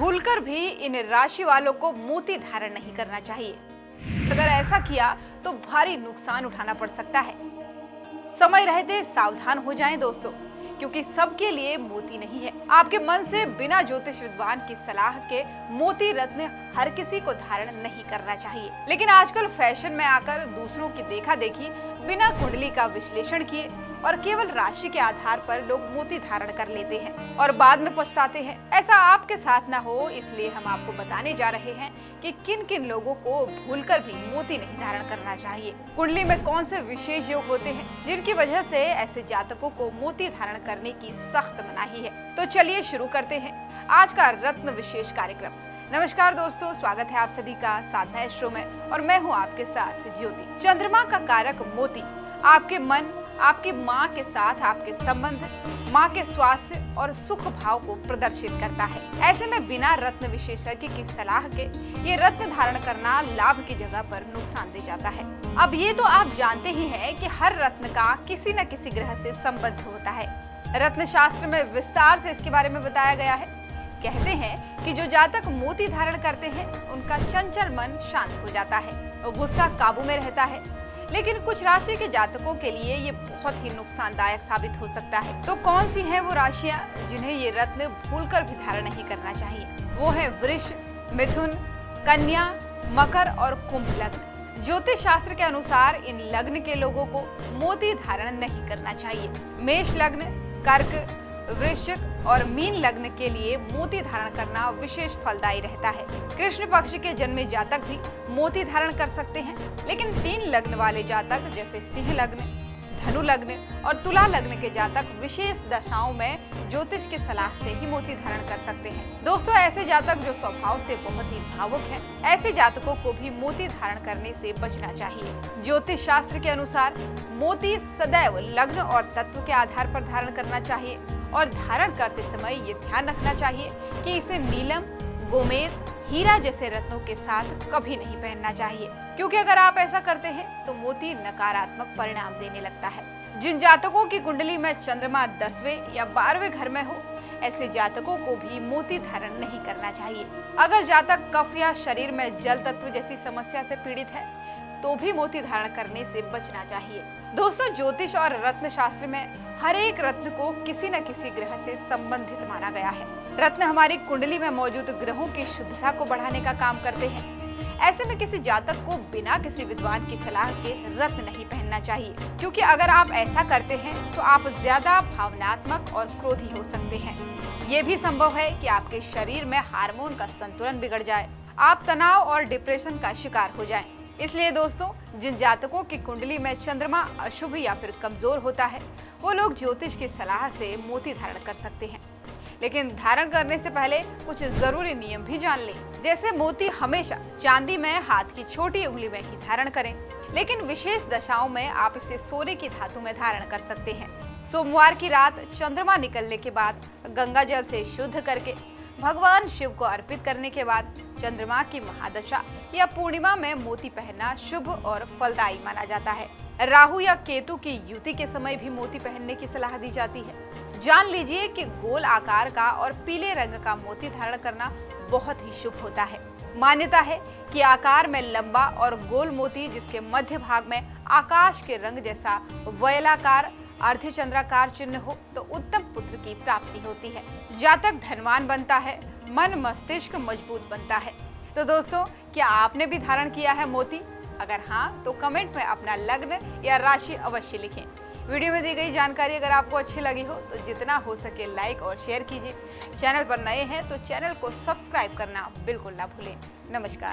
भूलकर भी इन राशि वालों को मोती धारण नहीं करना चाहिए। अगर ऐसा किया तो भारी नुकसान उठाना पड़ सकता है। समय रहते सावधान हो जाएं दोस्तों, क्योंकि सबके लिए मोती नहीं है। आपके मन से बिना ज्योतिष विद्वान की सलाह के मोती रत्न हर किसी को धारण नहीं करना चाहिए। लेकिन आजकल फैशन में आकर दूसरों की देखा देखी बिना कुंडली का विश्लेषण किए और केवल राशि के आधार पर लोग मोती धारण कर लेते हैं और बाद में पछताते हैं। ऐसा आपके साथ ना हो, इसलिए हम आपको बताने जा रहे हैं कि किन किन लोगों को भूलकर भी मोती नहीं धारण करना चाहिए। कुंडली में कौन से विशेष योग होते हैं जिनकी वजह से ऐसे जातकों को मोती धारण करने की सख्त मनाही है। तो चलिए शुरू करते हैं आज का रत्न विशेष कार्यक्रम। नमस्कार दोस्तों, स्वागत है आप सभी का साधना एस्ट्रो में और मैं हूं आपके साथ ज्योति। चंद्रमा का कारक मोती आपके मन, आपकी माँ के साथ आपके संबंध, माँ के स्वास्थ्य और सुख भाव को प्रदर्शित करता है। ऐसे में बिना रत्न विशेषज्ञ की सलाह के ये रत्न धारण करना लाभ की जगह पर नुकसान दे जाता है। अब ये तो आप जानते ही हैं कि हर रत्न का किसी न किसी ग्रह से संबंध होता है। रत्न शास्त्र में विस्तार से इसके बारे में बताया गया है। कहते हैं कि जो जातक मोती धारण करते हैं उनका चंचल मन शांत हो जाता है और गुस्सा काबू में रहता है। लेकिन कुछ राशि के जातकों के लिए ये बहुत ही नुकसानदायक साबित हो सकता है। तो कौन सी हैं वो राशियां जिन्हें ये रत्न भूलकर भी धारण नहीं करना चाहिए? वो है वृष, मिथुन, कन्या, मकर और कुंभ लग्न। ज्योतिष शास्त्र के अनुसार इन लग्न के लोगों को मोती धारण नहीं करना चाहिए। मेष लग्न, कर्क, वृश्चिक और मीन लग्न के लिए मोती धारण करना विशेष फलदायी रहता है। कृष्ण पक्ष के जन्मे जातक भी मोती धारण कर सकते हैं, लेकिन 3 लग्न वाले जातक जैसे सिंह लग्न, धनु लग्न और तुला लग्न के जातक विशेष दशाओं में ज्योतिष की सलाह से ही मोती धारण कर सकते हैं। दोस्तों, ऐसे जातक जो स्वभाव से बहुत ही भावुक हैं, ऐसे जातकों को भी मोती धारण करने से बचना चाहिए। ज्योतिष शास्त्र के अनुसार मोती सदैव लग्न और तत्व के आधार पर धारण करना चाहिए और धारण करते समय ये ध्यान रखना चाहिए कि इसे नीलम, गोमेद, हीरा जैसे रत्नों के साथ कभी नहीं पहनना चाहिए, क्योंकि अगर आप ऐसा करते हैं तो मोती नकारात्मक परिणाम देने लगता है। जिन जातकों की कुंडली में चंद्रमा 10वें या 12वें घर में हो, ऐसे जातकों को भी मोती धारण नहीं करना चाहिए। अगर जातक कफ या शरीर में जल तत्व जैसी समस्या से पीड़ित है तो भी मोती धारण करने से बचना चाहिए। दोस्तों, ज्योतिष और रत्न शास्त्र में हर एक रत्न को किसी न किसी ग्रह से संबंधित माना गया है। रत्न हमारी कुंडली में मौजूद ग्रहों की शुद्धता को बढ़ाने का काम करते हैं। ऐसे में किसी जातक को बिना किसी विद्वान की सलाह के रत्न नहीं पहनना चाहिए, क्योंकि अगर आप ऐसा करते हैं तो आप ज्यादा भावनात्मक और क्रोधी हो सकते हैं। ये भी संभव है कि आपके शरीर में हार्मोन का संतुलन बिगड़ जाए, आप तनाव और डिप्रेशन का शिकार हो जाएं। इसलिए दोस्तों, जिन जातकों की कुंडली में चंद्रमा अशुभ या फिर कमजोर होता है, वो लोग ज्योतिष की सलाह से मोती धारण कर सकते हैं। लेकिन धारण करने से पहले कुछ जरूरी नियम भी जान लें। जैसे मोती हमेशा चांदी में हाथ की छोटी उंगली में ही धारण करें, लेकिन विशेष दशाओं में आप इसे सोने की धातु में धारण कर सकते हैं। सोमवार की रात चंद्रमा निकलने के बाद गंगा जल से शुद्ध करके भगवान शिव को अर्पित करने के बाद चंद्रमा की महादशा या पूर्णिमा में मोती पहनना शुभ और फलदायी माना जाता है। राहु या केतु की युति के समय भी मोती पहनने की सलाह दी जाती है। जान लीजिए कि गोल आकार का और पीले रंग का मोती धारण करना बहुत ही शुभ होता है। मान्यता है कि आकार में लंबा और गोल मोती जिसके मध्य भाग में आकाश के रंग जैसा वयलाकार अर्धचंद्राकार चिन्ह हो तो उत्तम पुत्र की प्राप्ति होती है। जातक धनवान बनता है, मन मस्तिष्क मजबूत बनता है। तो दोस्तों, क्या आपने भी धारण किया है मोती? अगर हाँ, तो कमेंट में अपना लग्न या राशि अवश्य लिखें। वीडियो में दी गई जानकारी अगर आपको अच्छी लगी हो तो जितना हो सके लाइक और शेयर कीजिए। चैनल पर नए हैं तो चैनल को सब्सक्राइब करना बिल्कुल ना भूलें। नमस्कार।